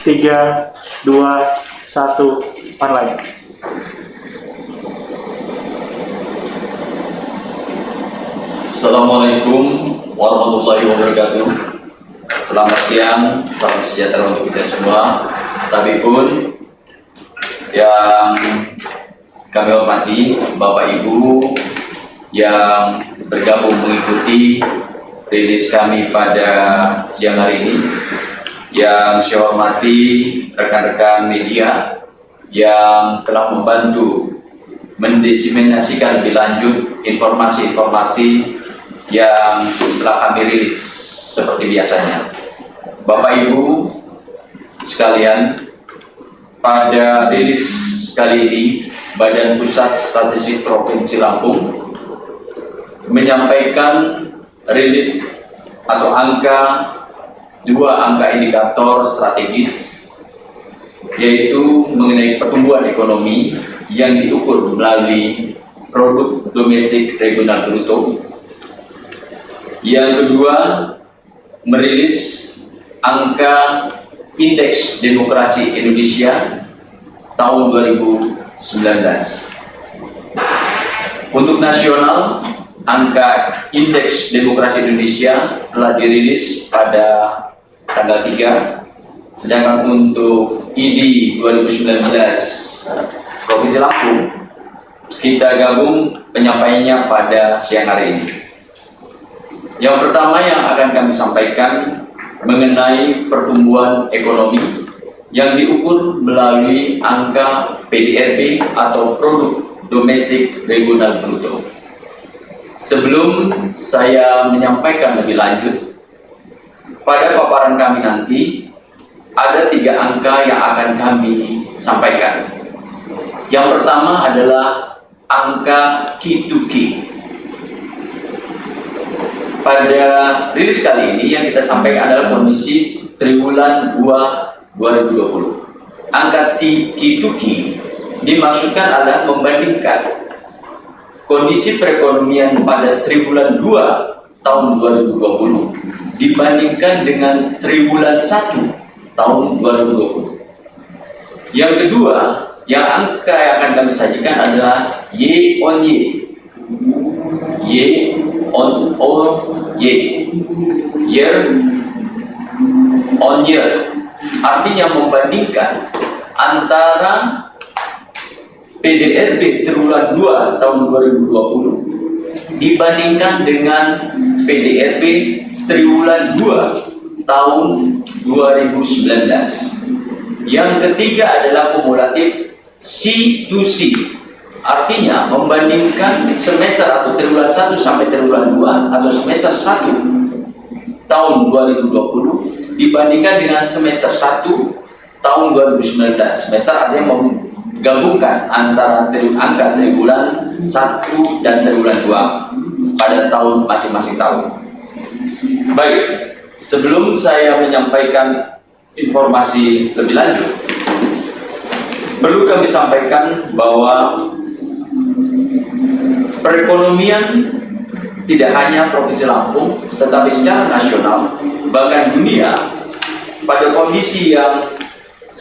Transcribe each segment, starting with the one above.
3, 2, 1, online. Assalamualaikum warahmatullahi wabarakatuh. Selamat siang, salam sejahtera untuk kita semua. Tabibun yang kami hormati, Bapak Ibu yang bergabung mengikuti rilis kami pada siang hari ini, yang saya hormati rekan-rekan media yang telah membantu mendiseminasikan lebih lanjut informasi-informasi yang telah kami rilis seperti biasanya. Bapak Ibu sekalian, pada rilis kali ini Badan Pusat Statistik Provinsi Lampung menyampaikan rilis atau dua angka indikator strategis, yaitu mengenai pertumbuhan ekonomi yang diukur melalui produk domestik regional bruto. Yang kedua, merilis angka indeks demokrasi Indonesia tahun 2019. Untuk nasional, angka indeks demokrasi Indonesia telah dirilis pada tanggal 3, sedangkan untuk ID 2019 Provinsi Lampung kita gabung penyampaiannya pada siang hari ini. Yang pertama yang akan kami sampaikan mengenai pertumbuhan ekonomi yang diukur melalui angka PDRB atau Produk Domestik Regional Bruto. Sebelum saya menyampaikan lebih lanjut, pada paparan kami nanti ada 3 angka yang akan kami sampaikan. Yang pertama adalah angka Q2Q. Pada rilis kali ini yang kita sampaikan adalah kondisi triwulan 2 2020. Angka Q2Q dimaksudkan adalah membandingkan kondisi perekonomian pada triwulan 2 tahun 2020 dibandingkan dengan triwulan 1 tahun 2020. Yang kedua, yang angka yang akan kami sajikan adalah Y on Y. Y on Y. Year on year. Artinya membandingkan antara PDRB triwulan 2 tahun 2020 dibandingkan dengan PDRB triwulan 2 tahun 2019. Yang ketiga adalah kumulatif C2C, artinya membandingkan semester atau triwulan 1 sampai triwulan 2 atau semester 1 tahun 2020 dibandingkan dengan semester 1 tahun 2019. Semester artinya menggabungkan antara angka triwulan 1 dan triwulan 2 pada tahun masing-masing tahun. Baik, sebelum saya menyampaikan informasi lebih lanjut, perlu kami sampaikan bahwa perekonomian tidak hanya Provinsi Lampung, tetapi secara nasional, bahkan dunia, pada kondisi yang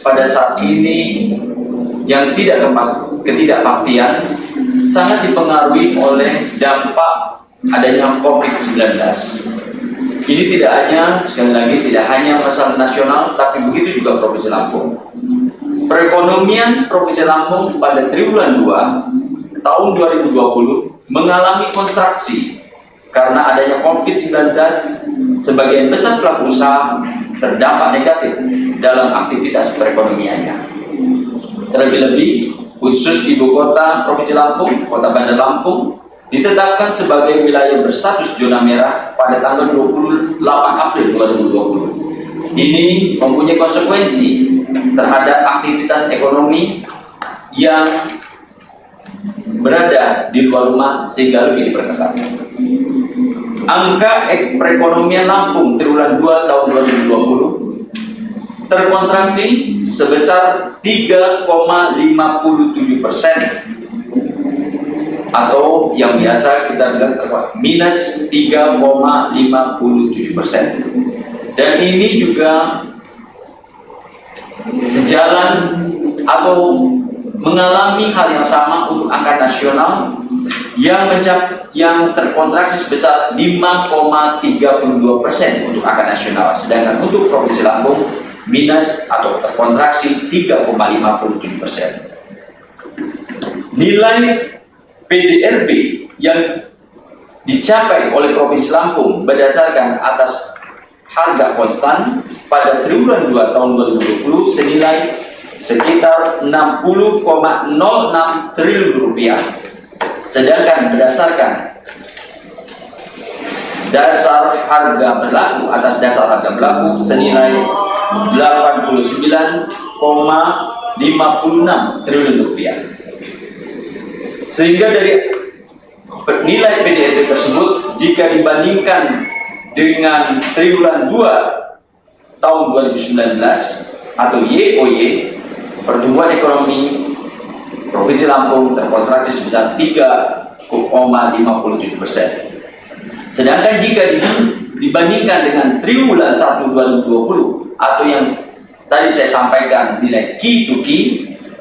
pada saat ini yang ketidakpastian sangat dipengaruhi oleh dampak adanya COVID-19. Ini tidak hanya, sekali lagi, tidak hanya masalah nasional, tapi begitu juga Provinsi Lampung. Perekonomian Provinsi Lampung pada triwulan 2 tahun 2020 mengalami kontraksi karena adanya COVID-19. Sebagian besar pelaku usaha terdampak negatif dalam aktivitas perekonomiannya. Terlebih-lebih, khusus ibu kota Provinsi Lampung, Kota Bandar Lampung, ditetapkan sebagai wilayah berstatus zona merah pada tanggal 28 April 2020. Ini mempunyai konsekuensi terhadap aktivitas ekonomi yang berada di luar rumah sehingga lebih diperketat. Angka perekonomian Lampung triwulan 2 tahun 2020 terkontraksi sebesar 3,57%. Atau yang biasa kita bilang minus 3,57%. Dan ini juga atau mengalami hal yang sama untuk angka nasional yang terkontraksi sebesar 5,32% untuk angka nasional, sedangkan untuk Provinsi Lampung minus atau terkontraksi 3,57%. Nilai PDRB yang dicapai oleh Provinsi Lampung berdasarkan atas harga konstan pada triwulan 2 tahun 2020 senilai sekitar 60,06 triliun rupiah, sedangkan berdasarkan dasar harga berlaku atas dasar harga berlaku senilai 89,56 triliun rupiah. Sehingga dari nilai PDRB tersebut jika dibandingkan dengan triwulan 2 tahun 2019 atau YoY, pertumbuhan ekonomi Provinsi Lampung terkontraksi sebesar 3,57%. Sedangkan jika dibandingkan dengan triwulan 1 2020 atau yang tadi saya sampaikan nilai Q2Q,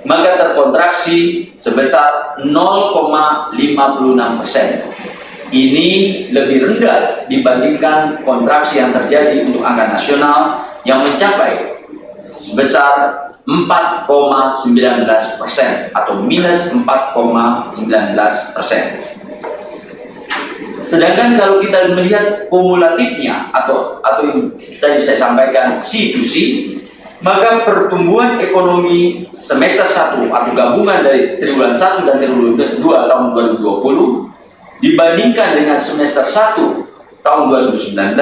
maka terkontraksi sebesar 0,56%. Ini lebih rendah dibandingkan kontraksi yang terjadi untuk angka nasional yang mencapai sebesar 4,19% atau minus 4,19%. Sedangkan kalau kita melihat kumulatifnya atau yang tadi saya sampaikan C2C, maka pertumbuhan ekonomi semester 1 atau gabungan dari triwulan 1 dan triwulan 2 tahun 2020 dibandingkan dengan semester 1 tahun 2019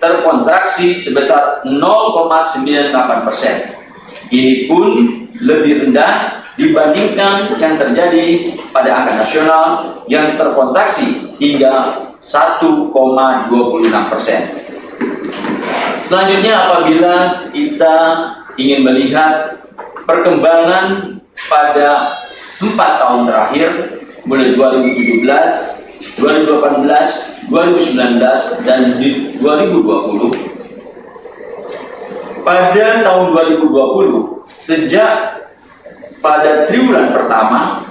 terkontraksi sebesar 0,98%. Ini pun lebih rendah dibandingkan yang terjadi pada angka nasional yang terkontraksi hingga 1,26%. Selanjutnya, apabila kita ingin melihat perkembangan pada 4 tahun terakhir, mulai 2017, 2018, 2019, dan 2020. Pada tahun 2020, sejak pada triwulan pertama,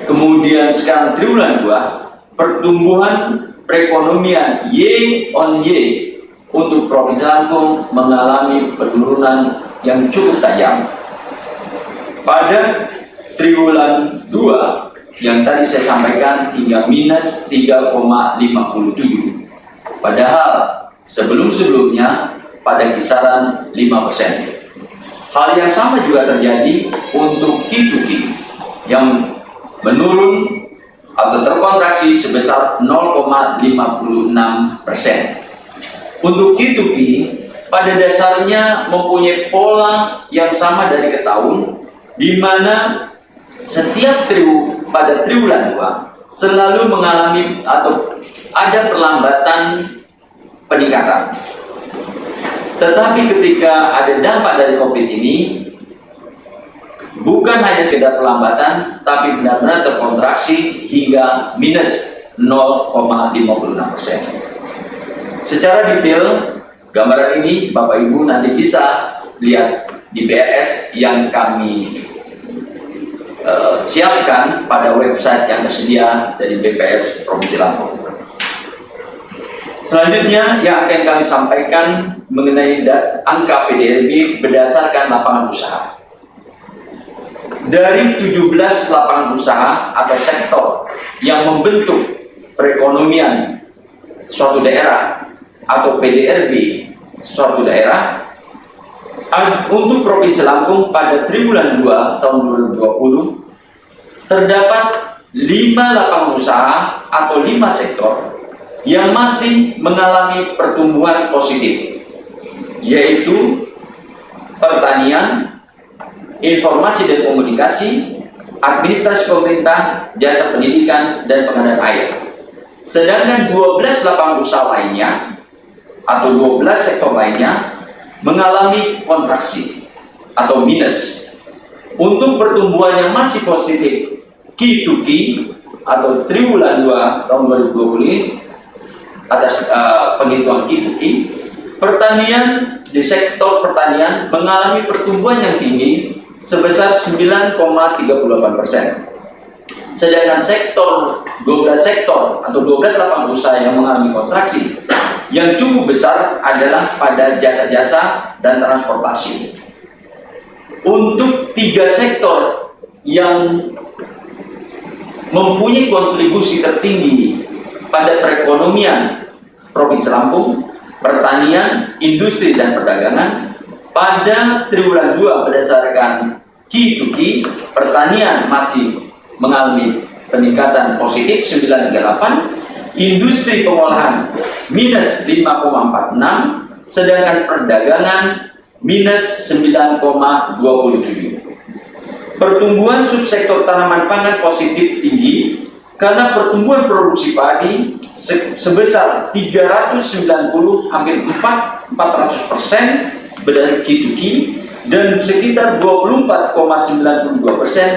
kemudian sekarang triwulan 2, pertumbuhan perekonomian Y on Y untuk Provinsi Lampung mengalami penurunan yang cukup tajam. Pada triwulan 2 yang tadi saya sampaikan hingga minus 3,57, padahal sebelum-sebelumnya pada kisaran 5%. Hal yang sama juga terjadi untuk Q2Q yang menurun atau terkontraksi sebesar 0,56%. Untuk Q2Q pada dasarnya mempunyai pola yang sama dari ke tahun, di mana setiap pada triwulan 2 selalu mengalami atau ada perlambatan peningkatan. Tetapi ketika ada dampak dari COVID ini, bukan hanya sekedar perlambatan, tapi benar-benar terkontraksi hingga minus 0,56%. Secara detail, gambaran ini Bapak Ibu nanti bisa lihat di BRS yang kami siapkan pada website yang tersedia dari BPS Provinsi Lampung. Selanjutnya yang akan kami sampaikan mengenai angka PDRB berdasarkan lapangan usaha. Dari 17 lapangan usaha atau sektor yang membentuk perekonomian suatu daerah atau PDRB suatu daerah, untuk Provinsi Lampung pada triwulan 2 tahun 2020 terdapat 5 lapangan usaha atau 5 sektor yang masih mengalami pertumbuhan positif, yaitu pertanian, informasi dan komunikasi, administrasi pemerintah, jasa pendidikan, dan pengadaan air. Sedangkan 12 lapangan usaha lainnya atau 12 sektor lainnya mengalami kontraksi atau minus. Untuk pertumbuhan yang masih positif Q2Q atau triwulan 2 tahun 2020 atas penghitungan Q2Q, pertanian di sektor pertanian mengalami pertumbuhan yang tinggi sebesar 9,38%. Sedangkan 12 sektor atau 12 lapangan usaha yang mengalami kontraksi yang cukup besar adalah pada jasa-jasa dan transportasi. Untuk 3 sektor yang mempunyai kontribusi tertinggi pada perekonomian Provinsi Lampung, pertanian, industri, dan perdagangan, pada triwulan 2 berdasarkan Q2Q, pertanian masih mengalami peningkatan positif 9,38, industri pengolahan minus 5,46, sedangkan perdagangan minus 9,27. Pertumbuhan subsektor tanaman pangan positif tinggi karena pertumbuhan produksi padi sebesar 390 hampir 400% berdasarkan Q2Q dan sekitar 24,92%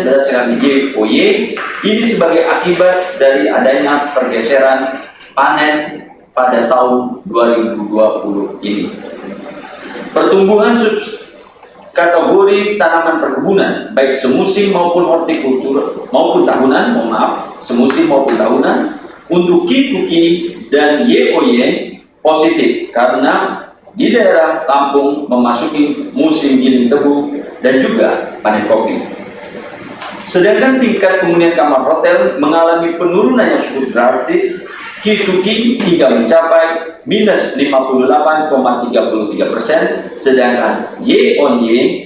berdasarkan YoY. Ini sebagai akibat dari adanya pergeseran panen pada tahun 2020 ini. Pertumbuhan kategori tanaman perkebunan baik semusim maupun hortikultur maupun tahunan, semusim maupun tahunan untuk Q2Q dan YoY positif karena di daerah Lampung memasuki musim giling tebu dan juga panen kopi. Sedangkan tingkat kemudian kamar hotel mengalami penurunan yang cukup drastis Q2Q hingga mencapai minus 58,33%, sedangkan Y-on-Y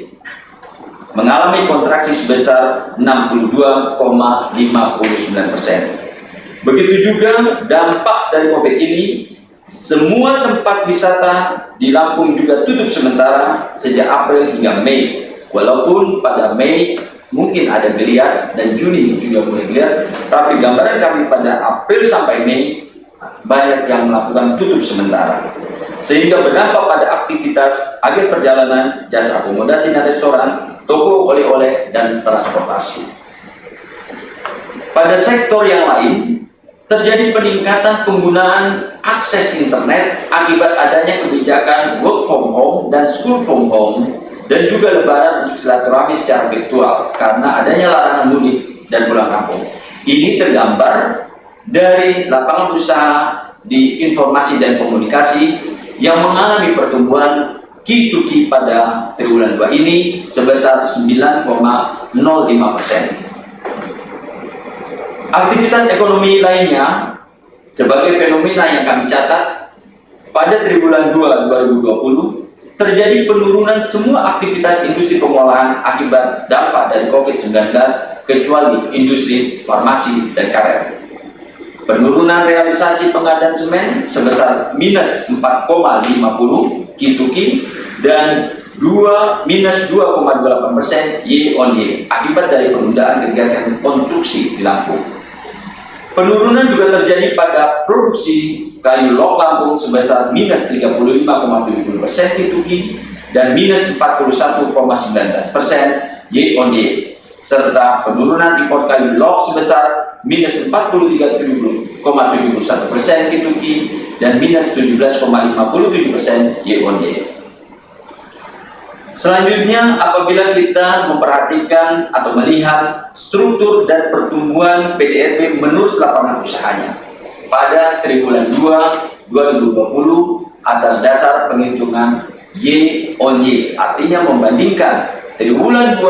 mengalami kontraksi sebesar 62,59%. Begitu juga dampak dari COVID ini, semua tempat wisata di Lampung juga tutup sementara sejak April hingga Mei. Walaupun pada Mei mungkin ada geliat dan Juni juga mulai geliat, tapi gambaran kami pada April sampai Mei banyak yang melakukan tutup sementara. Sehingga berdampak pada aktivitas agen perjalanan, jasa akomodasi dan restoran, toko oleh-oleh dan transportasi. Pada sektor yang lain, terjadi peningkatan penggunaan akses internet akibat adanya kebijakan work from home dan school from home, dan juga lebaran untuk silaturahmi secara virtual karena adanya larangan mudik dan pulang kampung. Ini tergambar dari lapangan usaha di informasi dan komunikasi yang mengalami pertumbuhan Q2Q pada triwulan 2 ini sebesar 9,05%. Aktivitas ekonomi lainnya sebagai fenomena yang kami catat pada triwulan 2 2020 terjadi penurunan semua aktivitas industri pengolahan akibat dampak dari COVID-19 kecuali industri farmasi dan karet. Penurunan realisasi pengadaan semen sebesar minus 4,50 Q2Q dan minus 2,28% Y-on-Y akibat dari penundaan kegiatan konstruksi di Lampung. Penurunan juga terjadi pada produksi kayu log Lampung sebesar minus 35,70% Q2Q dan minus 41,19% Y-on-Y, serta penurunan impor kayu log sebesar minus 43,71% Q2Q dan minus 17,57% Y-on-Y. Selanjutnya, apabila kita memperhatikan atau melihat struktur dan pertumbuhan PDRB menurut lapangan usahanya pada triwulan 2 2020 atas dasar penghitungan Y-on-Y, artinya membandingkan triwulan 2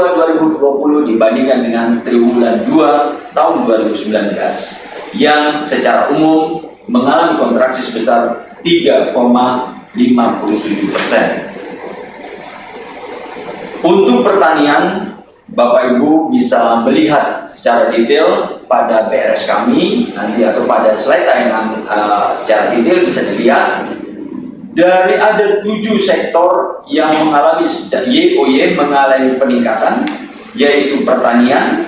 2020 dibandingkan dengan triwulan 2 tahun 2019 yang secara umum mengalami kontraksi sebesar 3,57%. Untuk pertanian, Bapak Ibu bisa melihat secara detail pada BRS kami nanti atau pada slide tayangan secara detail bisa dilihat dari ada 7 sektor yang mengalami YoY mengalami peningkatan, yaitu pertanian,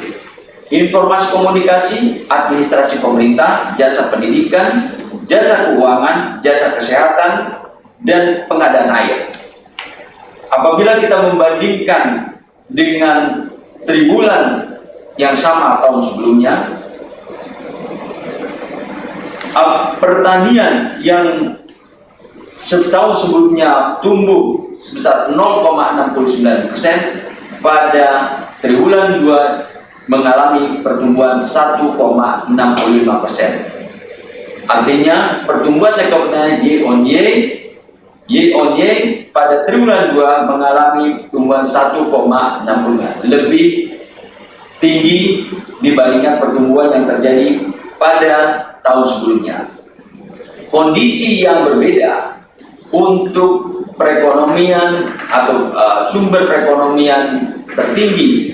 informasi komunikasi, administrasi pemerintah, jasa pendidikan, jasa keuangan, jasa kesehatan, dan pengadaan air. Apabila kita membandingkan dengan triwulan yang sama tahun sebelumnya, pertanian yang setahun sebelumnya tumbuh sebesar 0,69%, pada triwulan 2 mengalami pertumbuhan 1,65%. Artinya pertumbuhan sektor pertanian year on year pada triwulan 2 mengalami pertumbuhan 1,65, lebih tinggi dibandingkan pertumbuhan yang terjadi pada tahun sebelumnya. Kondisi yang berbeda untuk perekonomian atau sumber perekonomian tertinggi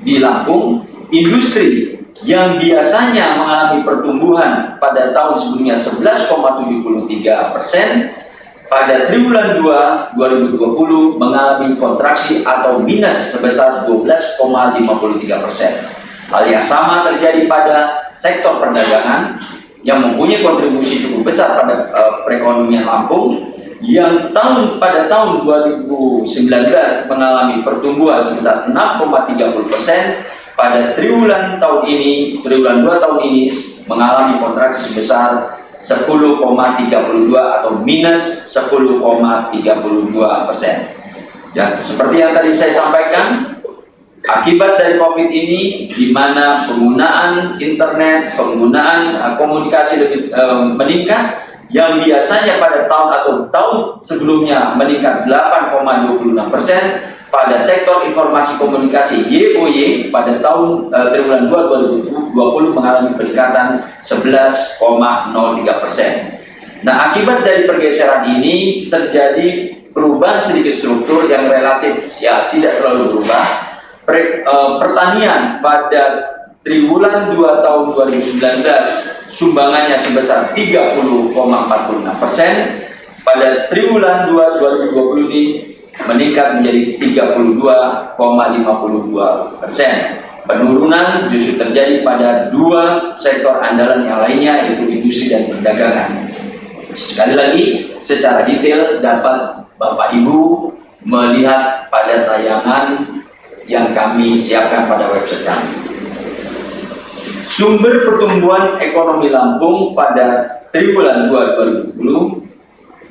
di Lampung, industri yang biasanya mengalami pertumbuhan pada tahun sebelumnya 11,73%, pada triwulan 2 2020 mengalami kontraksi atau minus sebesar 12,53%. Hal yang sama terjadi pada sektor perdagangan yang mempunyai kontribusi cukup besar pada perekonomian Lampung, yang pada tahun 2019 mengalami pertumbuhan sebesar 6,30%. Pada triwulan 2 tahun ini mengalami kontraksi sebesar 10,32 atau minus 10,32%. Dan seperti yang tadi saya sampaikan, akibat dari COVID ini, di mana penggunaan internet, penggunaan komunikasi lebih meningkat, yang biasanya pada tahun sebelumnya meningkat 8,26%, pada sektor informasi komunikasi YOY pada tahun triwulan 2 2020 mengalami peningkatan 11,03%. Nah, akibat dari pergeseran ini terjadi perubahan sedikit struktur yang relatif tidak terlalu berubah. Pertanian pada triwulan 2 tahun 2019 sumbangannya sebesar 30,46%. Pada triwulan 2 2020 ini meningkat menjadi 32,52%. Penurunan justru terjadi pada dua sektor andalan yang lainnya, yaitu industri dan perdagangan. Sekali lagi, secara detail dapat Bapak Ibu melihat pada tayangan yang kami siapkan pada website kami. Sumber pertumbuhan ekonomi Lampung pada triwulan 2 2020,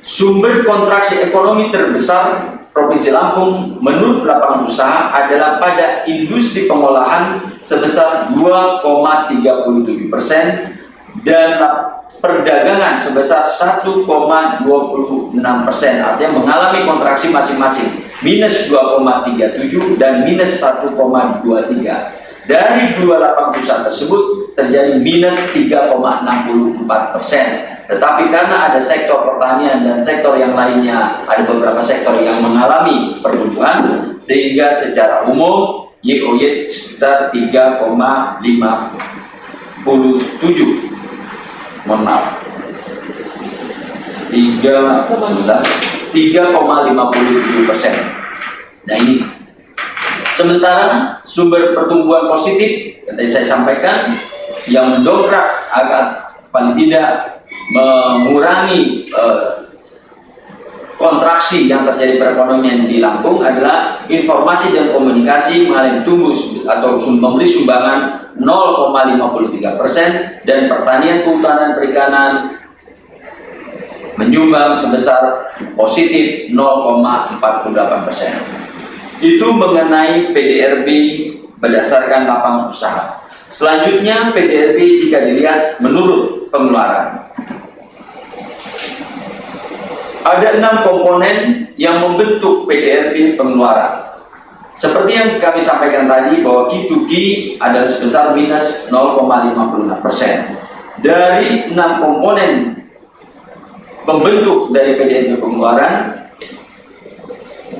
sumber kontraksi ekonomi terbesar Provinsi Lampung menurut lapangan usaha adalah pada industri pengolahan sebesar 2,37% dan perdagangan sebesar 1,26%, artinya mengalami kontraksi masing-masing minus 2,37 dan minus 1,23. Dari dua lapangan usaha tersebut terjadi minus 3,64%. Tetapi karena ada sektor pertanian dan sektor yang lainnya, ada beberapa sektor yang mengalami pertumbuhan, sehingga secara umum YOY sekitar 3,57. Mohon maaf. 3,57%. Nah ini. Sementara sumber pertumbuhan positif yang tadi saya sampaikan yang mendongkrak agar paling tidak mengurangi kontraksi yang terjadi perekonomian di Lampung adalah informasi dan komunikasi mengalami tumbuh atau memberi sumbangan 0,53% dan pertanian, kehutanan, perikanan menyumbang sebesar positif 0,48%. Itu mengenai PDRB berdasarkan lapangan usaha. Selanjutnya PDRB jika dilihat menurut pengeluaran. Ada 6 komponen yang membentuk PDRB pengeluaran. Seperti yang kami sampaikan tadi bahwa Q2Q adalah sebesar minus 0,56%. Dari 6 komponen pembentuk dari PDRB pengeluaran,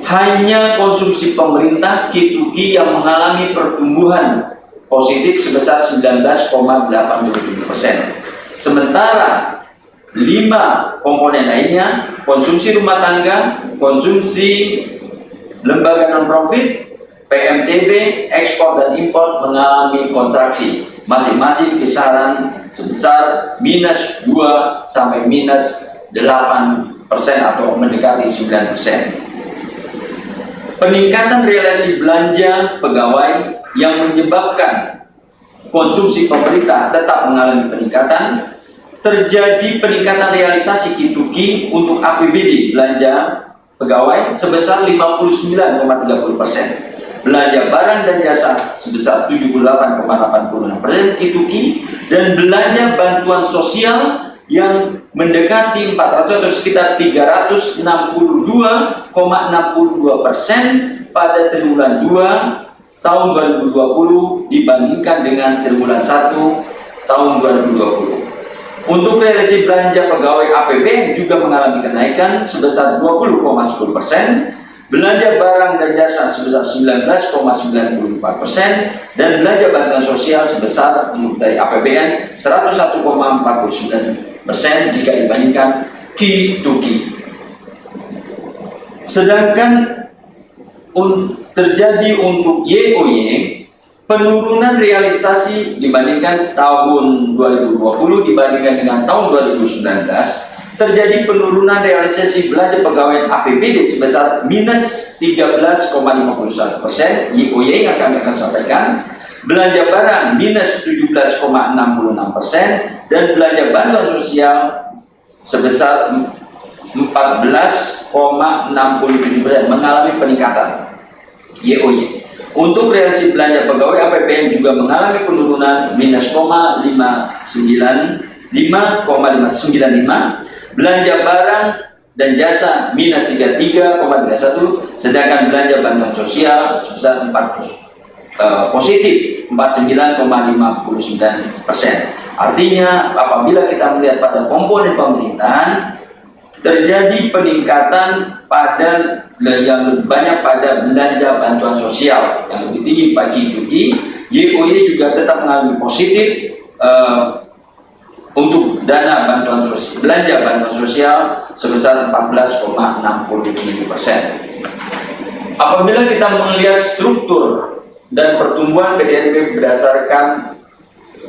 hanya konsumsi pemerintah Q2Q yang mengalami pertumbuhan positif sebesar 19,87%. Sementara 5 komponen lainnya, konsumsi rumah tangga, konsumsi lembaga non-profit, PMTB, ekspor dan impor mengalami kontraksi, masing-masing kisaran sebesar minus 2 sampai minus 8% atau mendekati 9%. Peningkatan realisasi belanja pegawai yang menyebabkan konsumsi pemerintah tetap mengalami peningkatan. Terjadi peningkatan realisasi Q2Q untuk APBD belanja pegawai sebesar 59,30%. belanja barang dan jasa sebesar 78,86% Q2Q, dan belanja bantuan sosial yang mendekati 400 atau sekitar 362,62% pada triwulan 2 tahun 2020 dibandingkan dengan triwulan 1 tahun 2020. Untuk realisasi belanja pegawai APBN juga mengalami kenaikan sebesar 20,10%, belanja barang dan jasa sebesar 19,94%, dan belanja bantuan sosial sebesar dari APBN 101,49% jika dibandingkan Q2Q. Sedangkan terjadi untuk YoY, penurunan realisasi dibandingkan tahun 2020 dibandingkan dengan tahun 2019, terjadi penurunan realisasi belanja pegawai APBD sebesar minus 13,51% YoY yang kami akan sampaikan, belanja barang minus 17,66%, dan belanja bantuan sosial sebesar 14,67% mengalami peningkatan YoY. Untuk realisasi belanja pegawai APBN juga mengalami penurunan minus 5,595, belanja barang dan jasa minus 33,31, sedangkan belanja bantuan sosial sebesar positif 49,59%. Artinya apabila kita melihat pada komponen pemerintahan, terjadi peningkatan pada yang lebih banyak pada belanja bantuan sosial yang lebih tinggi pada Q2Q. YoY juga tetap mengalami positif untuk dana bantuan sosial, belanja bantuan sosial sebesar 14,67%. Apabila kita melihat struktur dan pertumbuhan PDRB berdasarkan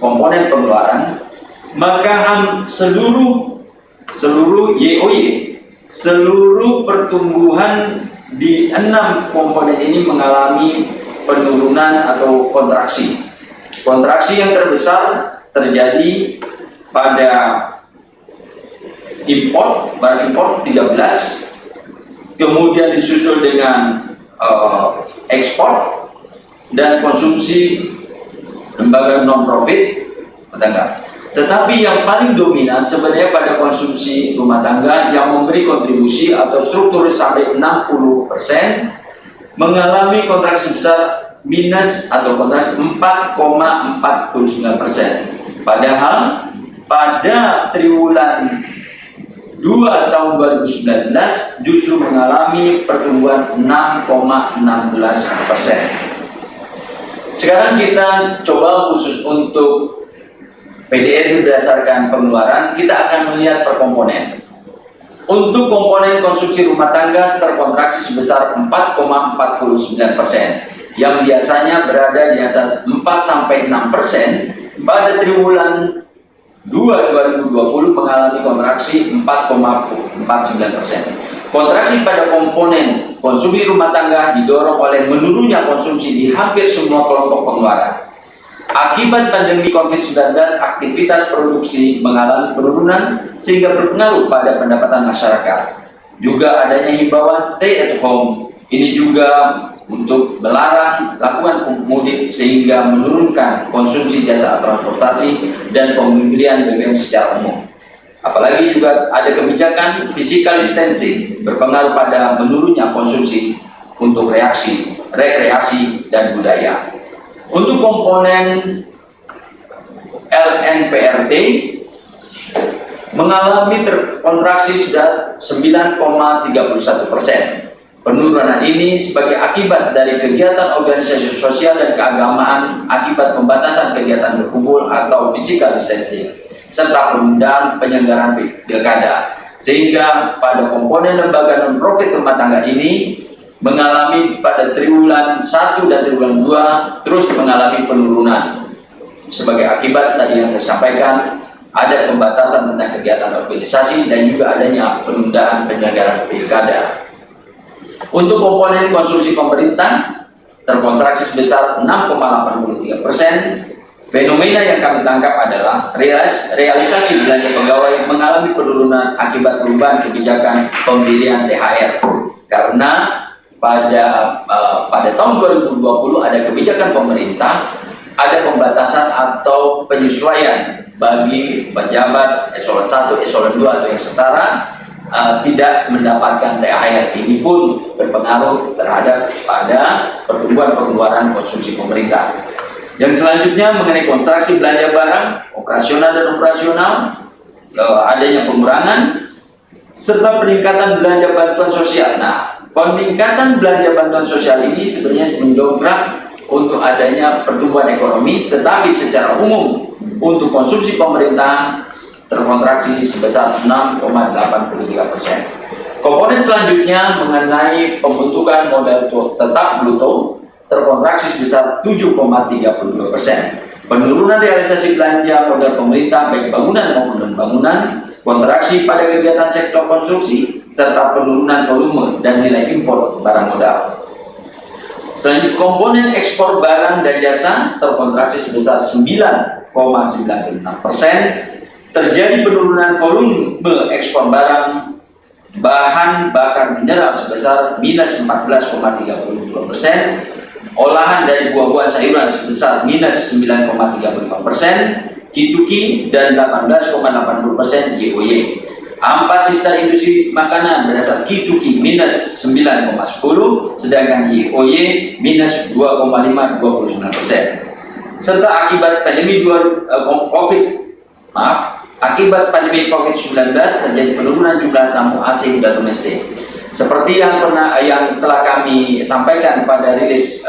komponen pengeluaran, maka seluruh YoY, seluruh pertumbuhan di 6 komponen ini mengalami penurunan atau kontraksi. Kontraksi yang terbesar terjadi pada import, barang import 13, kemudian disusul dengan ekspor dan konsumsi lembaga non-profit tangga. Tetapi yang paling dominan sebenarnya pada konsumsi rumah tangga yang memberi kontribusi atau struktur sampai 60% mengalami kontraksi besar minus atau kontraksi 4,49%. Padahal pada triwulan 2 tahun 2019 justru mengalami pertumbuhan 6,16%. Sekarang kita coba khusus untuk PDRB berdasarkan pengeluaran, kita akan melihat per komponen. Untuk komponen konsumsi rumah tangga terkontraksi sebesar 4,49%, yang biasanya berada di atas 4-6% pada triwulan 2 2020 mengalami kontraksi 4,49%. Kontraksi pada komponen konsumsi rumah tangga didorong oleh menurunnya konsumsi di hampir semua kelompok pengeluaran. Akibat pandemi COVID-19, aktivitas produksi mengalami penurunan sehingga berpengaruh pada pendapatan masyarakat. Juga adanya himbauan stay at home, ini juga untuk melarang lakukan mudik sehingga menurunkan konsumsi jasa transportasi dan pembelian BBM secara umum. Apalagi juga ada kebijakan physical distancing berpengaruh pada menurunnya konsumsi untuk rekreasi dan budaya. Untuk komponen LNPRT mengalami kontraksi sudah 9,31%. Penurunan ini sebagai akibat dari kegiatan organisasi sosial dan keagamaan akibat pembatasan kegiatan berkumpul atau physical distancing serta penundaan penyelenggaraan pilkada, sehingga pada komponen lembaga non-profit rumah tangga ini mengalami pada triwulan 1 dan triwulan 2 terus mengalami penurunan sebagai akibat tadi yang saya sampaikan, ada pembatasan tentang kegiatan organisasi dan juga adanya penundaan penyelenggaraan pilkada. Untuk komponen konsumsi pemerintah terkontraksi sebesar 6,83%. Fenomena yang kami tangkap adalah realisasi belanja pegawai mengalami penurunan akibat perubahan kebijakan pemberian THR karena pada tahun 2020 ada kebijakan pemerintah, ada pembatasan atau penyesuaian bagi pejabat eselon 1, eselon 2 atau yang setara tidak mendapatkan THR. Ini pun berpengaruh terhadap pada pertumbuhan pengeluaran konsumsi pemerintah. Yang selanjutnya mengenai konstruksi belanja barang, operasional dan operasional, adanya pengurangan serta peningkatan belanja bantuan sosial. Nah, peningkatan belanja bantuan sosial ini sebenarnya mendongkrak untuk adanya pertumbuhan ekonomi, tetapi secara umum untuk konsumsi pemerintah terkontraksi sebesar 6,83%. Komponen selanjutnya mengenai pembentukan modal tetap bruto terkontraksi sebesar 7,32%. Penurunan realisasi belanja modal pemerintah baik bangunan maupun non-bangunan, kontraksi pada kegiatan sektor konstruksi, serta penurunan volume dan nilai impor barang modal. Selanjutnya, komponen ekspor barang dan jasa terkontraksi sebesar 9,96%. Terjadi penurunan volume ekspor barang bahan bakar mineral sebesar minus 14,32%. Olahan dari buah-buahan sayuran sebesar minus 9,35%, Kituki dan 18,80% YOY. Ampas sisa industri makanan berdasar Kituki minus 9,10, sedangkan YOY minus 2,29%. Serta akibat pandemi akibat pandemi COVID-19 terjadi penurunan jumlah tamu asing dan domestik. Seperti yang telah kami sampaikan pada rilis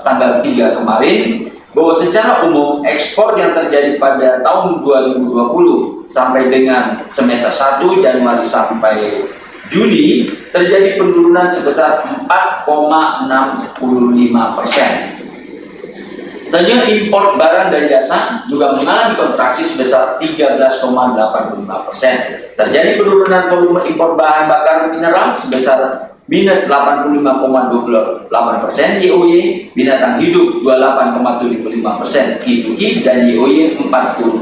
tanggal 3 kemarin, bahwa secara umum ekspor yang terjadi pada tahun 2020 sampai dengan semester 1 Januari sampai Juni terjadi penurunan sebesar 4,65%. Selanjutnya, impor barang dan jasa juga mengalami kontraksi sebesar 13,85%. Terjadi penurunan volume impor bahan bakar mineral sebesar minus 85,28%, YOY, binatang hidup 28,75%, Kituki dan YOY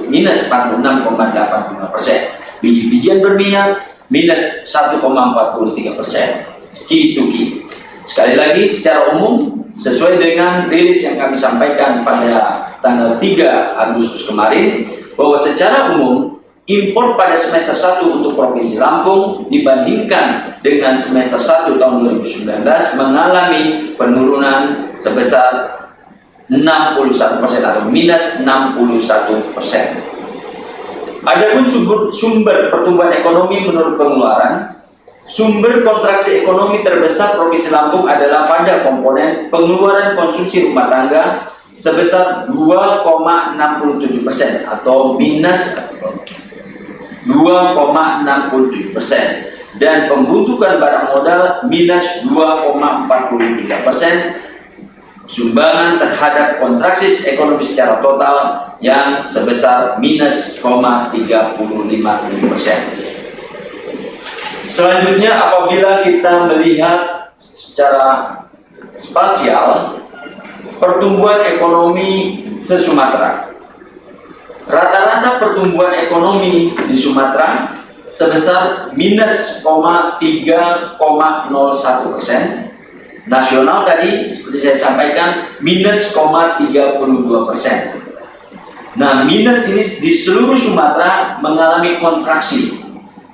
minus 46,85%, biji-bijian berminyak minus 1,43%, Kituki. Sekali lagi, secara umum sesuai dengan rilis yang kami sampaikan pada tanggal 3 Agustus kemarin, bahwa secara umum impor pada semester 1 untuk Provinsi Lampung dibandingkan dengan semester 1 tahun 2019 mengalami penurunan sebesar 61% atau minus 61%. Adapun sumber pertumbuhan ekonomi menurut pengeluaran, sumber kontraksi ekonomi terbesar Provinsi Lampung adalah pada komponen pengeluaran konsumsi rumah tangga sebesar 2,67% atau minus 2,67%, dan pembentukan barang modal minus 2,43%, sumbangan terhadap kontraksi ekonomi secara total yang sebesar minus 0,355%. Selanjutnya, apabila kita melihat secara spasial pertumbuhan ekonomi se-Sumatera, rata-rata pertumbuhan ekonomi di Sumatera sebesar minus 3,01%. Nasional tadi seperti saya sampaikan minus 0,32%. Nah, minus ini di seluruh Sumatera mengalami kontraksi.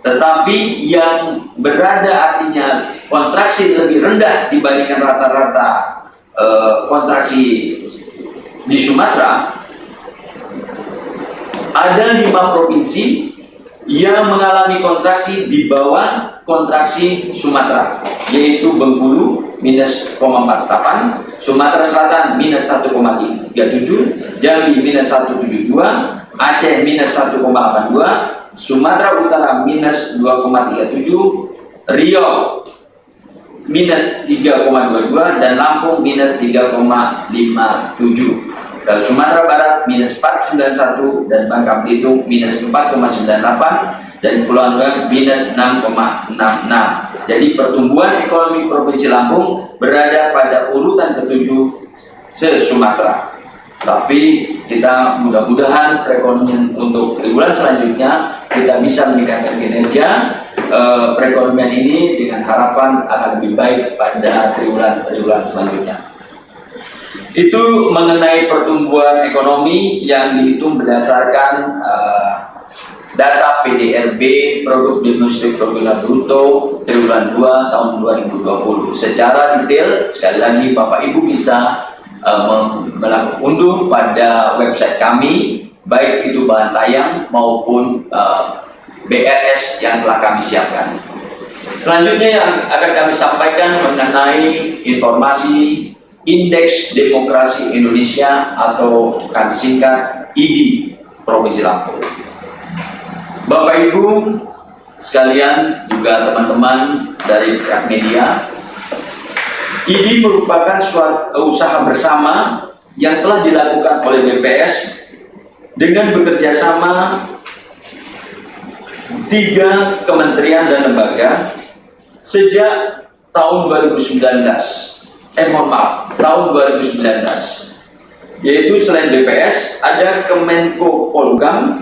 Tetapi yang berada artinya kontraksi lebih rendah dibandingkan rata-rata kontraksi di Sumatera, ada 5 provinsi yang mengalami kontraksi di bawah kontraksi Sumatera, yaitu Bengkulu minus 0,48, Sumatera Selatan minus 1,37, Jambi minus 1,72, Aceh minus 1,82, Sumatera Utara minus 2,37, Riau minus 3,22, dan Lampung minus 3,57. Sumatera Barat minus 4,91 dan Bangka Belitung minus 4,98 dan Kepulauan Riau minus 6,66. Jadi pertumbuhan ekonomi Provinsi Lampung berada pada urutan ke-7 se-Sumatera. Tapi kita mudah-mudahan perekonomian untuk triwulan selanjutnya kita bisa meningkatkan kinerja perekonomian ini dengan harapan akan lebih baik pada triwulan selanjutnya. Itu mengenai pertumbuhan ekonomi yang dihitung berdasarkan data PDRB Produk Domestik Nominal Bruto triwulan 2 tahun 2020. Secara detail, sekali lagi Bapak Ibu bisa melakukan unduh pada website kami, baik itu bahan tayang maupun BRS yang telah kami siapkan. Selanjutnya yang akan kami sampaikan mengenai informasi Indeks Demokrasi Indonesia atau kami singkat ID Provinsi Lampung. Bapak Ibu sekalian, juga teman-teman dari pihak media, ID merupakan suatu usaha bersama yang telah dilakukan oleh BPS dengan bekerja sama 3 kementerian dan lembaga sejak tahun 2019. Tahun 2019, yaitu selain BPS ada Kemenko Polhukam,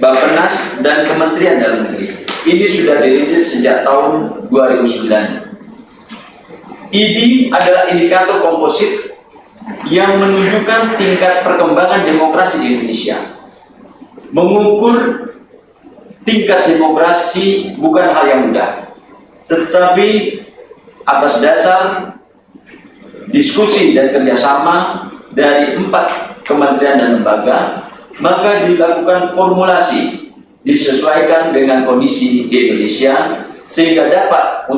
Bappenas, dan Kementerian Dalam Negeri. Ini sudah dirintis sejak tahun 2009. ID adalah indikator komposit yang menunjukkan tingkat perkembangan demokrasi di Indonesia. Mengukur tingkat demokrasi bukan hal yang mudah, tetapi atas dasar diskusi dan kerjasama dari 4 kementerian dan lembaga, maka dilakukan formulasi disesuaikan dengan kondisi di Indonesia sehingga dapat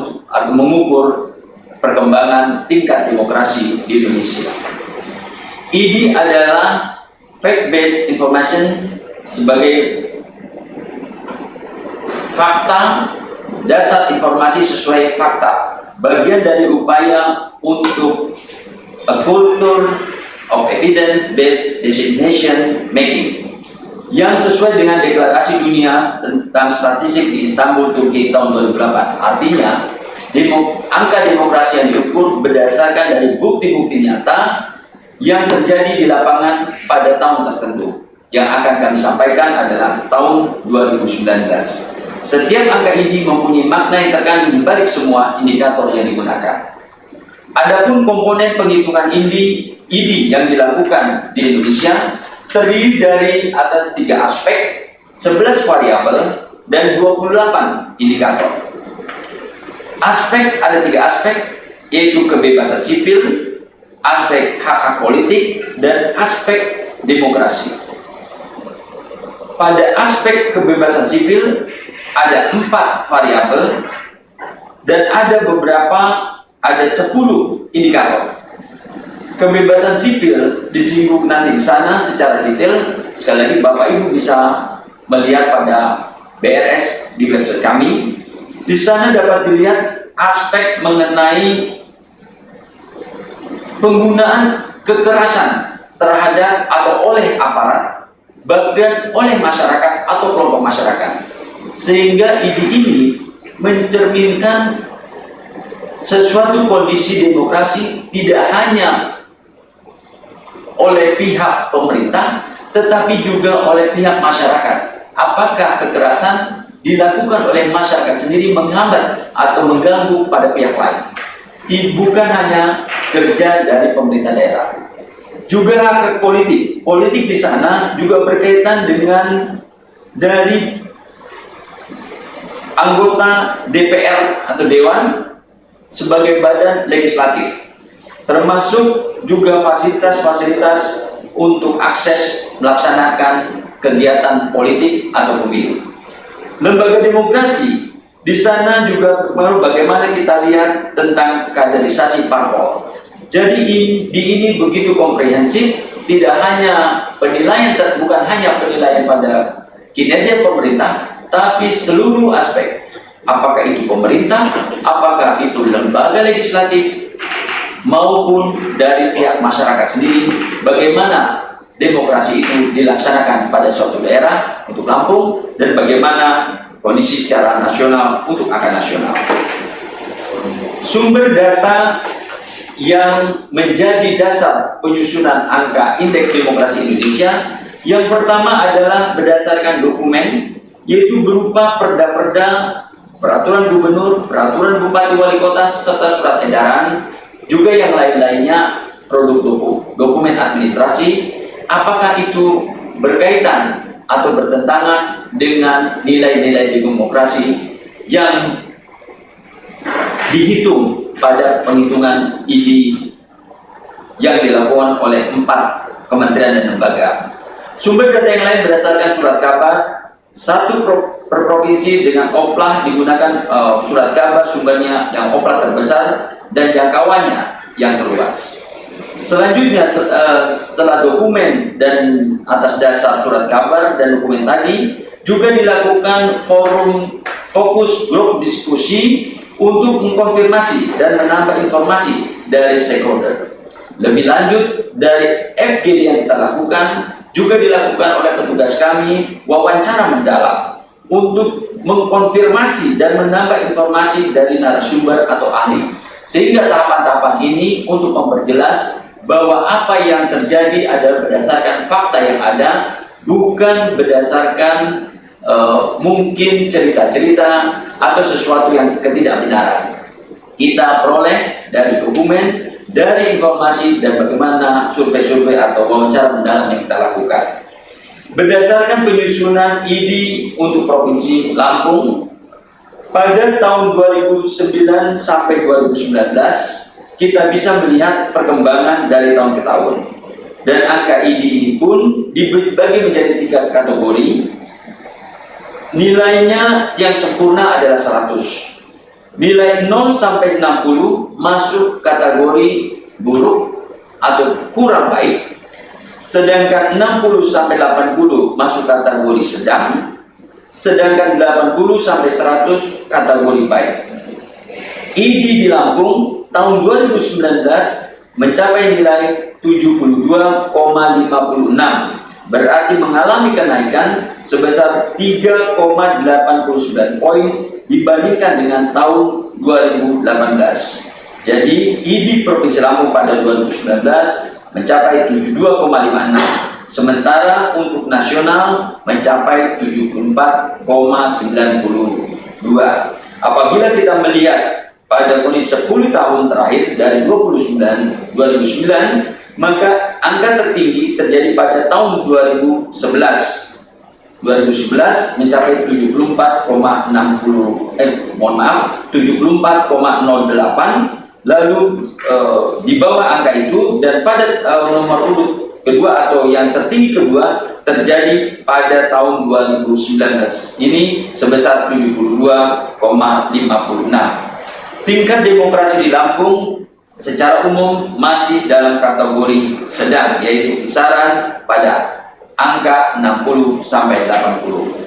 mengukur perkembangan tingkat demokrasi di Indonesia. ID adalah fact-based information sebagai fakta, dasar informasi sesuai fakta, bagian dari upaya untuk a culture of evidence-based decision making yang sesuai dengan deklarasi dunia tentang statistik di Istanbul, Turki tahun 2008. Artinya, angka demokrasi yang diukur berdasarkan dari bukti-bukti nyata yang terjadi di lapangan pada tahun tertentu. Yang akan kami sampaikan adalah tahun 2019. Setiap angka ID mempunyai makna yang terkandung di balik semua indikator yang digunakan. Adapun komponen penghitungan ID yang dilakukan di Indonesia terdiri dari atas 3 aspek, 11 variabel, dan 28 indikator. Ada 3 aspek, yaitu kebebasan sipil, aspek hak-hak politik, dan aspek demokrasi. Pada aspek kebebasan sipil ada 4 variabel dan ada 10 indikator. Kebebasan sipil disinggung nanti di sana secara detail. Sekali lagi Bapak Ibu bisa melihat pada BRS di website kami. Di sana dapat dilihat aspek mengenai penggunaan kekerasan terhadap atau oleh aparat, bagian oleh masyarakat atau kelompok masyarakat. Sehingga ini mencerminkan sesuatu kondisi demokrasi tidak hanya oleh pihak pemerintah, tetapi juga oleh pihak masyarakat. Apakah kekerasan dilakukan oleh masyarakat sendiri menghambat atau mengganggu pada pihak lain? Bukan hanya kerja dari pemerintah daerah, juga hak politik. Politik di sana juga berkaitan dengan dari anggota DPR atau Dewan sebagai badan legislatif, termasuk juga fasilitas-fasilitas untuk akses melaksanakan kegiatan politik atau pemilu. Lembaga demokrasi di sana juga bagaimana kita lihat tentang kaderisasi parpol. Jadi ini begitu komprehensif, tidak hanya penilaian, bukan hanya penilaian pada kinerja pemerintah, tapi seluruh aspek. Apakah itu pemerintah, apakah itu lembaga legislatif, maupun dari pihak masyarakat sendiri, bagaimana demokrasi itu dilaksanakan pada suatu daerah untuk Lampung, dan bagaimana kondisi secara nasional untuk angka nasional. Sumber data yang menjadi dasar penyusunan angka Indeks Demokrasi Indonesia, yang pertama adalah berdasarkan dokumen, yaitu berupa perda-perda peraturan gubernur, peraturan bupati wali kota, serta surat edaran, juga yang lain-lainnya produk dokumen administrasi, apakah itu berkaitan atau bertentangan dengan nilai-nilai demokrasi yang dihitung pada penghitungan ID yang dilakukan oleh 4 kementerian dan lembaga. Sumber data yang lain berdasarkan surat kabar, satu per provinsi dengan oplah digunakan surat kabar sumbernya yang oplah terbesar dan jangkauannya yang terluas. Selanjutnya setelah dokumen dan atas dasar surat kabar dan dokumen tadi juga dilakukan forum fokus grup diskusi untuk mengkonfirmasi dan menambah informasi dari stakeholder. Lebih lanjut dari FGD yang kita lakukan juga dilakukan oleh petugas kami wawancara mendalam untuk mengkonfirmasi dan menambah informasi dari narasumber atau ahli, sehingga tahapan-tahapan ini untuk memperjelas bahwa apa yang terjadi adalah berdasarkan fakta yang ada, bukan berdasarkan mungkin cerita-cerita atau sesuatu yang ketidakbenaran. Kita peroleh dari dokumen, dari informasi, dan bagaimana survei-survei atau wawancara mendalam yang kita lakukan. Berdasarkan penyusunan ID untuk Provinsi Lampung pada tahun 2009 sampai 2019, kita bisa melihat perkembangan dari tahun ke tahun. Dan angka ID ini pun dibagi menjadi 3 kategori. Nilainya yang sempurna adalah 100. Nilai 0 sampai 60 masuk kategori buruk atau kurang baik. Sedangkan 60 sampai 80 masuk kategori sedang. Sedangkan 80 sampai 100 kategori baik. ID di Lampung tahun 2019 mencapai nilai 72,56, berarti mengalami kenaikan sebesar 3,89 poin dibandingkan dengan tahun 2018. Jadi ID Provinsi Lampung pada 2019 mencapai 72,56, sementara untuk nasional mencapai 74,92. Apabila kita melihat pada kondisi 10 tahun terakhir dari 2009, maka angka tertinggi terjadi pada tahun 2011 mencapai 74,08, lalu di bawah angka itu, dan pada nomor urut kedua atau yang tertinggi kedua terjadi pada tahun 2019, ini sebesar 72,56. Tingkat demokrasi di Lampung secara umum masih dalam kategori sedang, yaitu kisaran pada angka 60 sampai 80.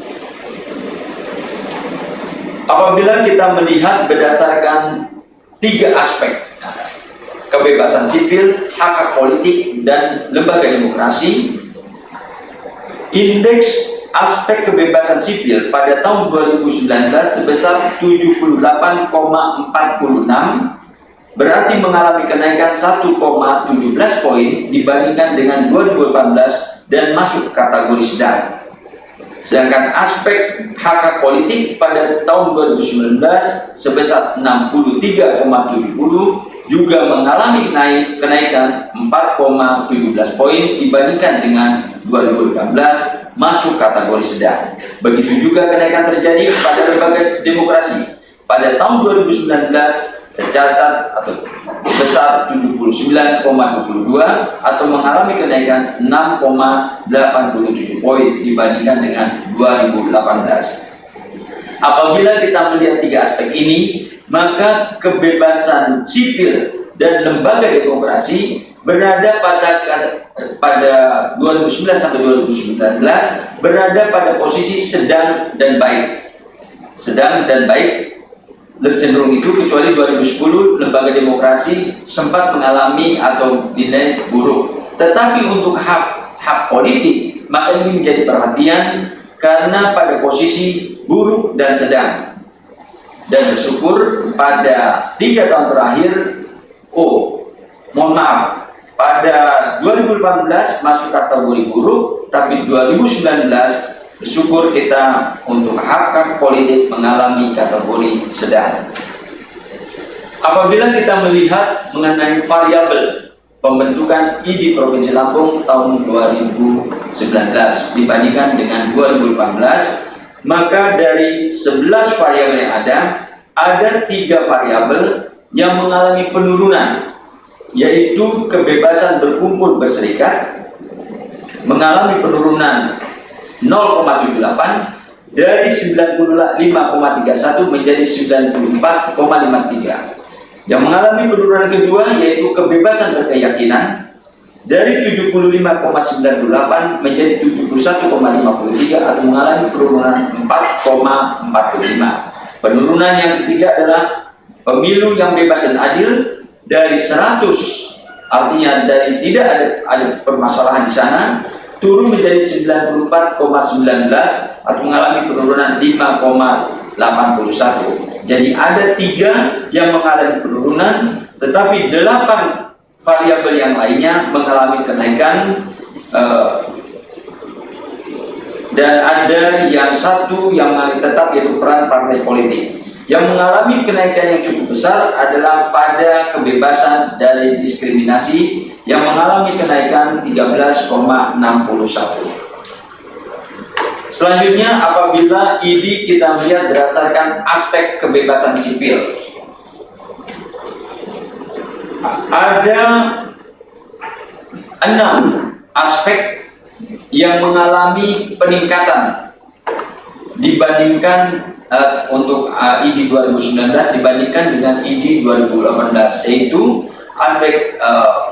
Apabila kita melihat berdasarkan 3 aspek, kebebasan sipil, hak politik, dan lembaga demokrasi, indeks aspek kebebasan sipil pada tahun 2019 sebesar 78,46, berarti mengalami kenaikan 1,17 poin dibandingkan dengan 2018 dan masuk kategori sedang. Sedangkan aspek hak politik pada tahun 2019 sebesar 63,70 juga mengalami kenaikan 4,17 poin dibandingkan dengan 2018, masuk kategori sedang. Begitu juga kenaikan terjadi pada lembaga demokrasi. Pada tahun 2019 tercatat atau sebesar 79,22 atau mengalami kenaikan 6,87 poin dibandingkan dengan 2018. Apabila kita melihat 3 aspek ini, maka kebebasan sipil dan lembaga demokrasi berada pada 2009 sampai 2019 berada pada posisi sedang dan baik. Sedang dan baik lebih cenderung itu, kecuali 2010 lembaga demokrasi sempat mengalami atau dinilai buruk. Tetapi untuk hak politik, maka ini menjadi perhatian karena pada posisi buruk dan sedang. Dan bersyukur pada 3 tahun terakhir, pada 2018 masuk kategori buruk, tapi 2019 Bersyukur kita untuk hak-hak politik mengalami kategori sedang. Apabila kita melihat mengenai variabel pembentukan ID Provinsi Lampung tahun 2019 dibandingkan dengan 2018, maka dari 11 variabel yang ada 3 variabel yang mengalami penurunan, yaitu kebebasan berkumpul berserikat mengalami penurunan 0,78 dari 95,31 menjadi 94,53. Yang mengalami penurunan kedua yaitu kebebasan berkeyakinan dari 75,98 menjadi 71,53 atau mengalami penurunan 4,45. Penurunan yang ketiga adalah pemilu yang bebas dan adil dari 100, artinya dari tidak ada permasalahan di sana, turun menjadi 94,19 atau mengalami penurunan 5,81. Jadi ada 3 yang mengalami penurunan, tetapi 8 variabel yang lainnya mengalami kenaikan, dan ada yang 1 yang tetap, yaitu peran partai politik. Yang mengalami kenaikan yang cukup besar adalah pada kebebasan dari diskriminasi yang mengalami kenaikan 13,61. Selanjutnya, apabila ID kita lihat berdasarkan aspek kebebasan sipil, ada 6 aspek yang mengalami peningkatan dibandingkan untuk ID 2019 dibandingkan dengan ID 2018, yaitu aspek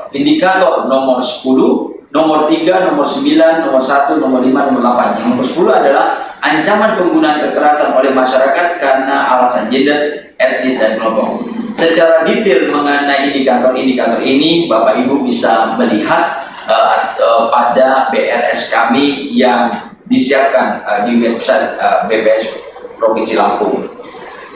indikator nomor 10, nomor 3, nomor 9, nomor 1, nomor 5, nomor 8. Yang nomor 10 adalah ancaman penggunaan kekerasan oleh masyarakat karena alasan gender, etnis, dan kelompok. Secara detail mengenai indikator-indikator ini, Bapak Ibu bisa melihat pada BRS kami yang disiapkan di website BPS Provinsi Lampung.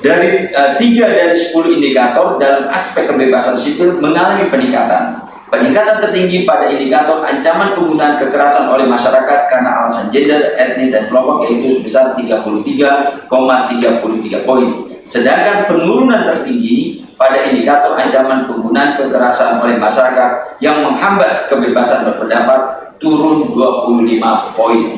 Dari 3 dari 10 indikator dalam aspek kebebasan sipil mengalami peningkatan. Peningkatan tertinggi pada indikator ancaman penggunaan kekerasan oleh masyarakat karena alasan gender, etnis, dan kelompok, yaitu sebesar 33,33 poin. Sedangkan penurunan tertinggi pada indikator ancaman penggunaan kekerasan oleh masyarakat yang menghambat kebebasan berpendapat, turun 25 poin.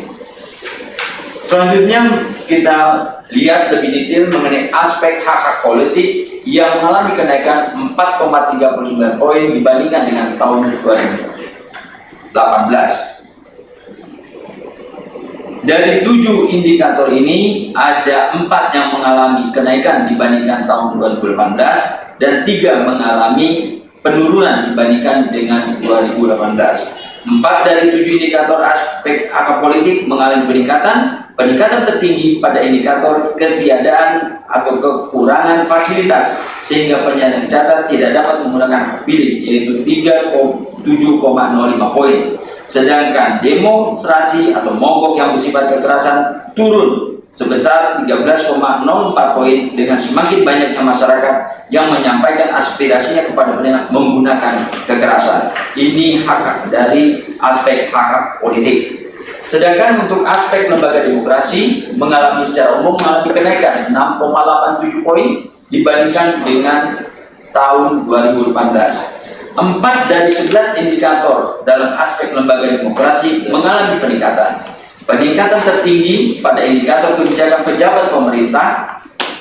Selanjutnya kita lihat lebih detail mengenai aspek hak-hak politik yang mengalami kenaikan 4,39 poin dibandingkan dengan tahun 2018. Dari 7 indikator ini, ada 4 yang mengalami kenaikan dibandingkan tahun 2018 dan 3 mengalami penurunan dibandingkan dengan 2018. 4 dari 7 indikator aspek hak politik mengalami peningkatan. Peningkatan tertinggi pada indikator ketiadaan atau kekurangan fasilitas sehingga penyandang cacat tidak dapat menggunakan hak pilih, yaitu 7,05 poin. Sedangkan demonstrasi atau mogok yang bersifat kekerasan turun sebesar 13,04 poin dengan semakin banyaknya masyarakat yang menyampaikan aspirasinya kepada pemerintah menggunakan kekerasan. Ini hak dari aspek hak politik. Sedangkan untuk aspek lembaga demokrasi mengalami secara umum mengalami kenaikan 6,87 poin dibandingkan dengan tahun 2018. 4 dari 11 indikator dalam aspek lembaga demokrasi mengalami peningkatan. Peningkatan tertinggi pada indikator kebijakan pejabat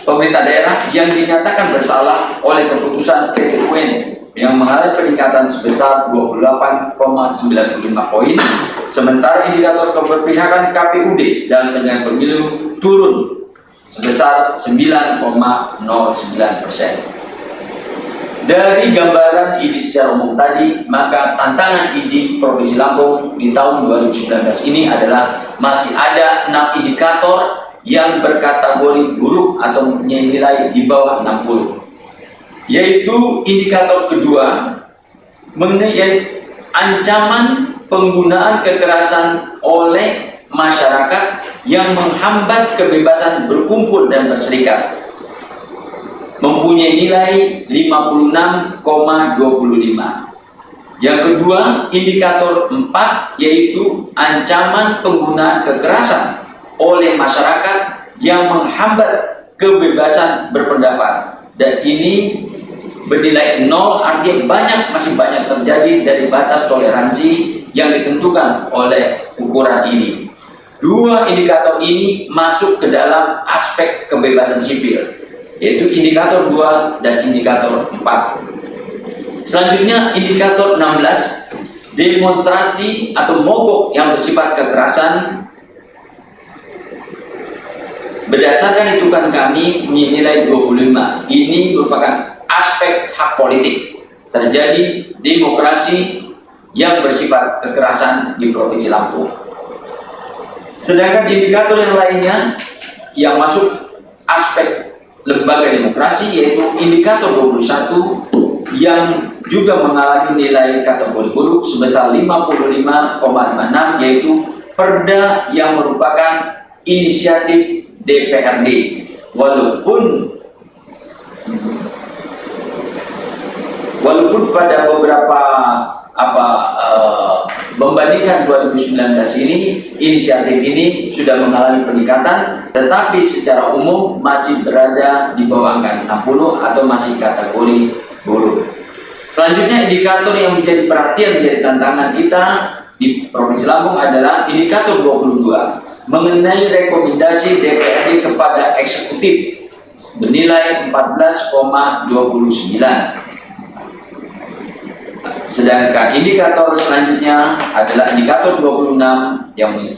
pemerintah daerah yang dinyatakan bersalah oleh keputusan PT UN yang mengalami peningkatan sebesar 28,95 poin. Sementara indikator keberpihakan KPUD dalam penyelenggaraan pemilu turun sebesar 9,09%. Dari gambaran ID secara umum tadi, maka tantangan ID Provinsi Lampung di tahun 2019 ini adalah masih ada 6 indikator yang berkategori buruk atau mempunyai nilai di bawah 60. Yaitu indikator kedua mengenai ancaman penggunaan kekerasan oleh masyarakat yang menghambat kebebasan berkumpul dan berserikat, mempunyai nilai 56,25. Yang kedua, indikator 4 yaitu ancaman penggunaan kekerasan oleh masyarakat yang menghambat kebebasan berpendapat, dan ini bernilai 0, artinya masih banyak terjadi dari batas toleransi yang ditentukan oleh ukuran ini. Dua indikator ini masuk ke dalam aspek kebebasan sipil, yaitu indikator 2 dan indikator 4. Selanjutnya indikator 16, demonstrasi atau mogok yang bersifat kekerasan. Berdasarkan hitungan kami nilai 25, ini merupakan aspek hak politik. Terjadi demokrasi yang bersifat kekerasan di Provinsi Lampung. Sedangkan indikator yang lainnya yang masuk aspek lembaga demokrasi, yaitu indikator 21 yang juga mengalami nilai kategori buruk sebesar 55,56, yaitu perda yang merupakan inisiatif DPRD. Walaupun pada beberapa membandingkan 2019 ini, inisiatif ini sudah mengalami peningkatan, tetapi secara umum masih berada di bawah angka 60 atau masih kategori buruk. Selanjutnya indikator yang menjadi perhatian, menjadi tantangan kita di Provinsi Lampung adalah indikator 22 mengenai rekomendasi DPRD kepada eksekutif bernilai 14,29. Sedangkan indikator selanjutnya adalah indikator 26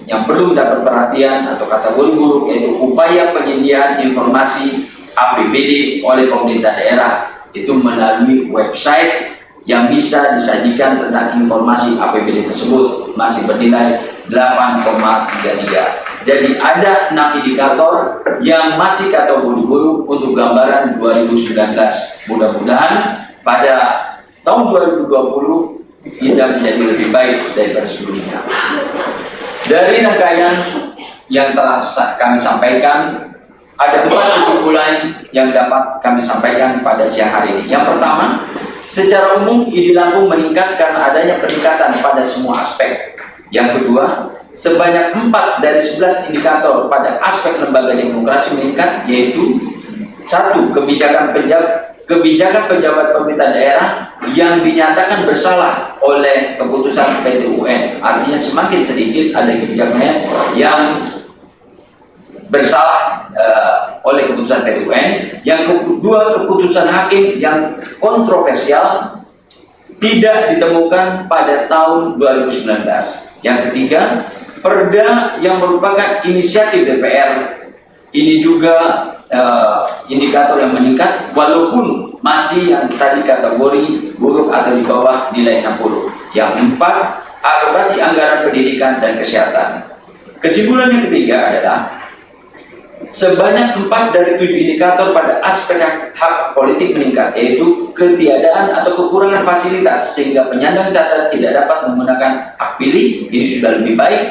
yang perlu mendapat perhatian atau kategori buruk, yaitu upaya penyediaan informasi APBD oleh pemerintah daerah, itu melalui website yang bisa disajikan tentang informasi APBD tersebut, masih bernilai 8,33. Jadi ada 6 indikator yang masih kategori buruk untuk gambaran 2019. Mudah-mudahan pada tahun 2020 kita menjadi lebih baik daripada sebelumnya. Dari rangkaian yang telah kami sampaikan, ada 4 kesimpulan yang dapat kami sampaikan pada siang hari ini. Yang pertama, secara umum ID Lampung meningkat karena adanya peningkatan pada semua aspek. Yang kedua, sebanyak 4 dari 11 indikator pada aspek lembaga demokrasi meningkat, yaitu 1. Kebijakan pejabat pemerintah daerah yang dinyatakan bersalah oleh keputusan PT UN. Artinya semakin sedikit ada kebijakannya yang bersalah oleh keputusan PT UN. Yang kedua, keputusan hakim yang kontroversial tidak ditemukan pada tahun 2019. Yang ketiga, perda yang merupakan inisiatif DPR, ini juga indikator yang meningkat, walaupun masih yang tadi kategori buruk atau di bawah nilai 60. Yang keempat, alokasi anggaran pendidikan dan kesehatan. Kesimpulan yang ketiga adalah sebanyak 4 dari 7 indikator pada aspek hak politik meningkat, yaitu ketiadaan atau kekurangan fasilitas sehingga penyandang cacat tidak dapat menggunakan hak pilih, ini sudah lebih baik.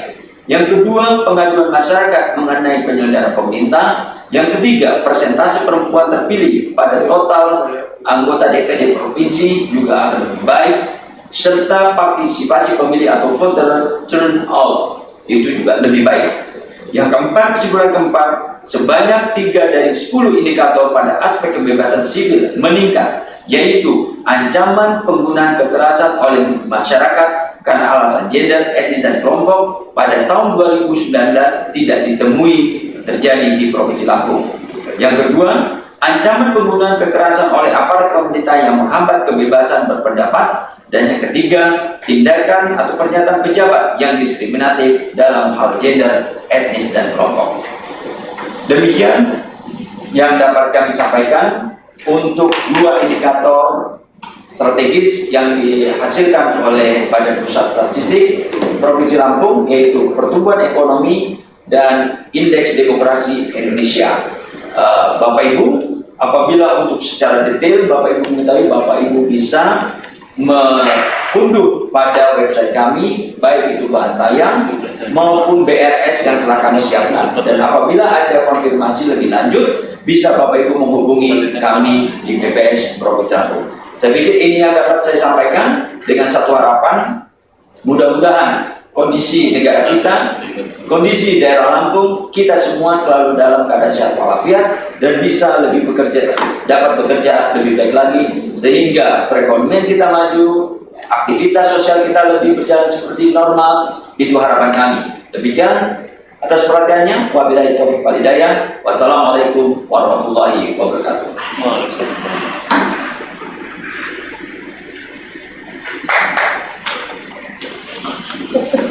Yang kedua, pengaduan masyarakat mengenai penyelenggara pemerintah. Yang ketiga, persentase perempuan terpilih pada total anggota DPD provinsi juga akan lebih baik, serta partisipasi pemilih atau voter turnout itu juga lebih baik. Yang keempat, kesimpulan keempat, sebanyak 3 dari 10 indikator pada aspek kebebasan sipil meningkat, yaitu ancaman penggunaan kekerasan oleh masyarakat karena alasan gender, etnis, dan kelompok pada tahun 2019 tidak ditemui terjadi di Provinsi Lampung. Yang kedua, ancaman penggunaan kekerasan oleh aparat pemerintah yang menghambat kebebasan berpendapat. Dan yang ketiga, tindakan atau pernyataan pejabat yang diskriminatif dalam hal gender, etnis, dan kelompok. Demikian yang dapat kami sampaikan untuk 2 indikator strategis yang dihasilkan oleh Badan Pusat Statistik Provinsi Lampung, yaitu pertumbuhan ekonomi dan indeks demokrasi Indonesia. Bapak Ibu, apabila untuk secara detail Bapak Ibu mengetahui, Bapak Ibu bisa mengunduh pada website kami, baik itu bahan tayang maupun BRS yang telah kami siapkan. Dan apabila ada konfirmasi lebih lanjut, bisa Bapak Ibu menghubungi kami di BPS Provinsi Lampung. Saya pikir ini yang dapat saya sampaikan dengan satu harapan, mudah-mudahan kondisi negara kita kondisi daerah Lampung, kita semua selalu dalam keadaan sehat walafiat dan bisa lebih bekerja, dapat bekerja lebih baik lagi, sehingga perekonomian kita maju, aktivitas sosial kita lebih berjalan seperti normal. Itu harapan kami. Demikian, atas perhatiannya, wabillahi taufiq wal hidayah. Wassalamualaikum warahmatullahi wabarakatuh.